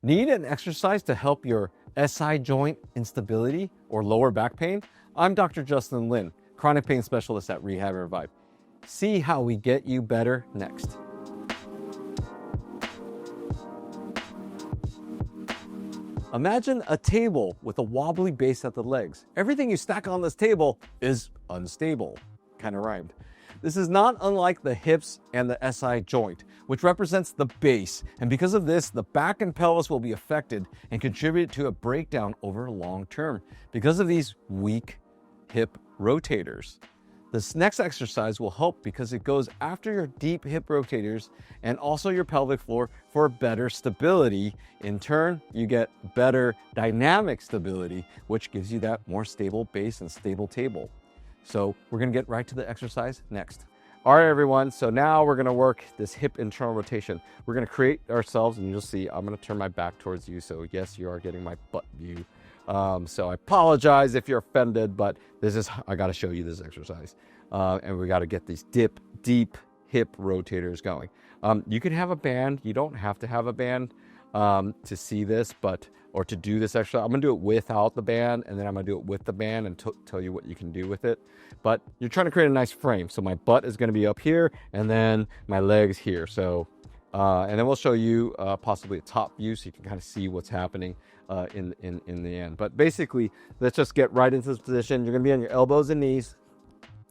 Need an exercise to help your SI joint instability or lower back pain? I'm Dr. Justin Lin, chronic pain specialist at Rehab and Revive. See how we get you better next. Imagine a table with a wobbly base at the legs. Everything you stack on this table is unstable. Kind of rhymed. This is not unlike the hips and the SI joint, which represents the base. And because of this, the back and pelvis will be affected and contribute to a breakdown over long term because of these weak hip rotators. This next exercise will help because it goes after your deep hip rotators and also your pelvic floor for better stability. In turn, you get better dynamic stability, which gives you that more stable base and stable table. So we're gonna get right to the exercise next. All right, everyone, so now we're gonna work this hip internal rotation. We're gonna create ourselves, and you'll see, I'm gonna turn my back towards you, so yes, you are getting my butt view. So I apologize if you're offended, but I gotta show you this exercise. And we gotta get these deep hip rotators going. You can have a band, you don't have to have a band to see this, or to do this exercise. I'm gonna do it without the band, and then I'm gonna do it with the band and tell you what you can do with it. But you're trying to create a nice frame. So my butt is gonna be up here, and then my legs here. So, and then we'll show you possibly a top view so you can kind of see what's happening in the end. But basically, let's just get right into this position. You're gonna be on your elbows and knees.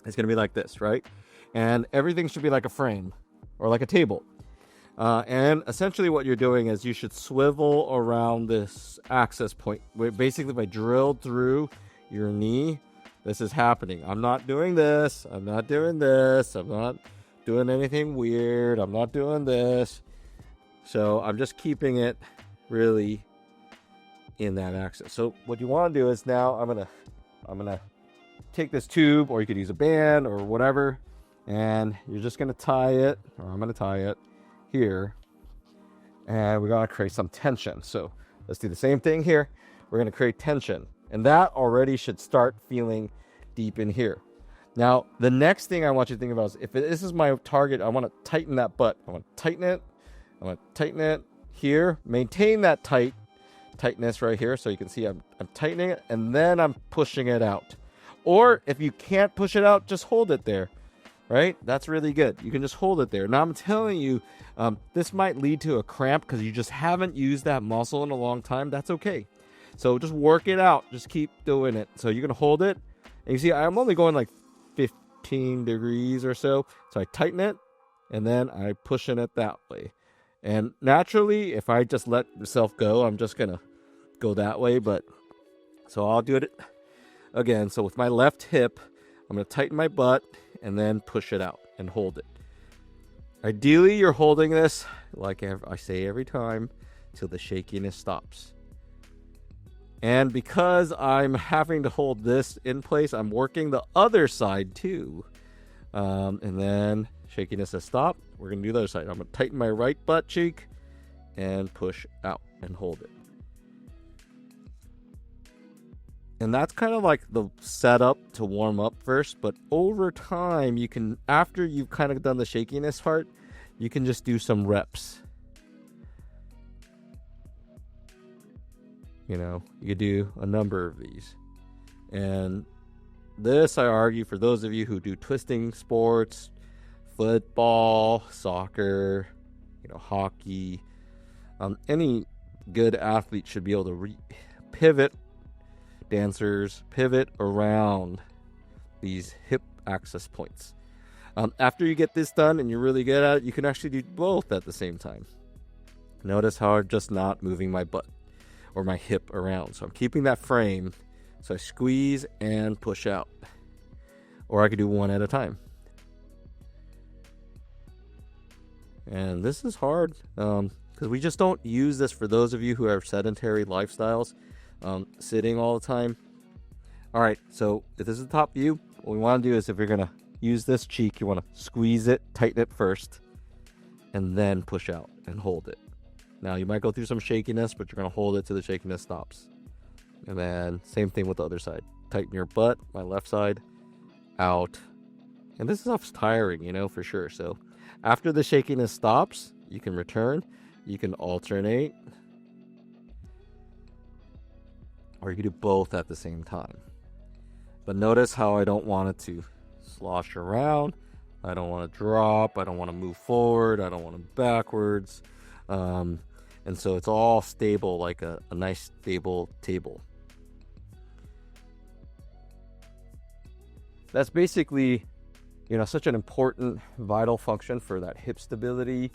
It's gonna be like this, right? And everything should be like a frame or like a table. And essentially what you're doing is you should swivel around this access point. Basically, if I drill through your knee, this is happening. I'm not doing this. I'm not doing this. I'm not doing anything weird. I'm not doing this. So I'm just keeping it really in that access. So what you want to do is now I'm gonna take this tube, or you could use a band or whatever, and you're just gonna tie it, or I'm gonna tie it here, and we're going to create some tension. So let's do the same thing here. We're going to create tension, and that already should start feeling deep in here. Now the next thing I want you to think about is, if this is my target, I want to tighten that butt. I want to tighten it. I want to tighten it here, maintain that tightness right here. So you can see I'm tightening it, and then I'm pushing it out. Or if you can't push it out, just hold it there. Right? That's really good. You can just hold it there. Now I'm telling you, this might lead to a cramp because you just haven't used that muscle in a long time. That's okay. So just work it out. Just keep doing it. So you're going to hold it. And you see, I'm only going like 15 degrees or so. So I tighten it, and then I pushing it that way. And naturally, if I just let myself go, I'm just going to go that way. But so I'll do it again. So with my left hip, I'm going to tighten my butt and then push it out and hold it. Ideally, you're holding this, like I say every time, till the shakiness stops. And because I'm having to hold this in place, I'm working the other side too. And then shakiness has stopped. We're going to do the other side. I'm going to tighten my right butt cheek and push out and hold it. And that's kind of like the setup to warm up first, but over time, you can, after you've kind of done the shakiness part, you can just do some reps. You could do a number of these. And this, I argue, for those of you who do twisting sports, football, soccer, hockey, any good athlete should be able to pivot. Dancers pivot around these hip access points. After you get this done and you're really good at it, you can actually do both at the same time. Notice how I'm just not moving my butt or my hip around. So I'm keeping that frame. So I squeeze and push out. Or I could do one at a time. And this is hard because we just don't use this for those of you who have sedentary lifestyles. Sitting all the time. All right, so if this is the top view, what we want to do is, if you're going to use this cheek, you want to squeeze it, tighten it first, and then push out and hold it. Now, you might go through some shakiness, but you're going to hold it till the shakiness stops. And then same thing with the other side. Tighten your butt, my left side, out. And this stuff's tiring, for sure. So after the shakiness stops, you can return. You can alternate. or you can do both at the same time. But notice how I don't want it to slosh around. I don't want to drop. I don't want to move forward. I don't want to backwards. And so it's all stable, like a nice stable table. That's basically, such an important vital function for that hip stability,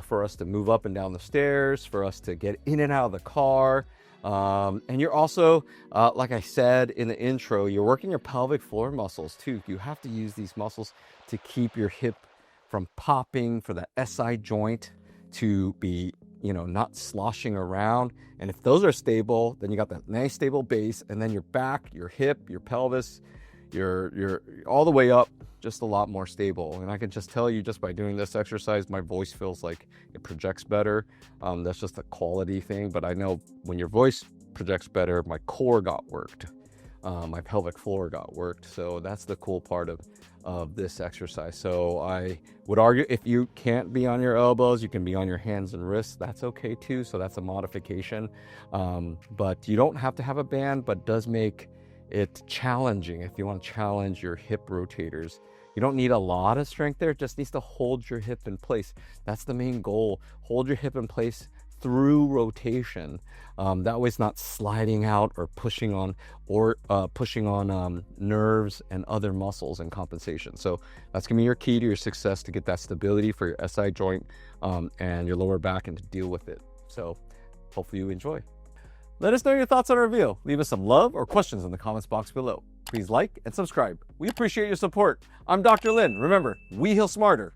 for us to move up and down the stairs, for us to get in and out of the car. And you're also, like I said in the intro, you're working your pelvic floor muscles too. You have to use these muscles to keep your hip from popping, for the SI joint to be, not sloshing around. And if those are stable, then you got that nice stable base, and then your back, your hip, your pelvis, you're all the way up, just a lot more stable. And I can just tell you, just by doing this exercise, my voice feels like it projects better. That's just a quality thing, but I know when your voice projects better, my core got worked, my pelvic floor got worked. So that's the cool part of this exercise. So I would argue, if you can't be on your elbows, you can be on your hands and wrists. That's okay too. So that's a modification. But you don't have to have a band, but does make it challenging if you want to challenge your hip rotators. You don't need a lot of strength there. It just needs to hold your hip in place. That's the main goal. Hold your hip in place through rotation. That way it's not sliding out or pushing on nerves and other muscles and compensation. So that's gonna be your key to your success, to get that stability for your SI joint and your lower back, and to deal with it. So hopefully you enjoy. Let us know your thoughts on our review. Leave us some love or questions in the comments box below. Please like and subscribe. We appreciate your support. I'm Dr. Lin. Remember, we heal smarter.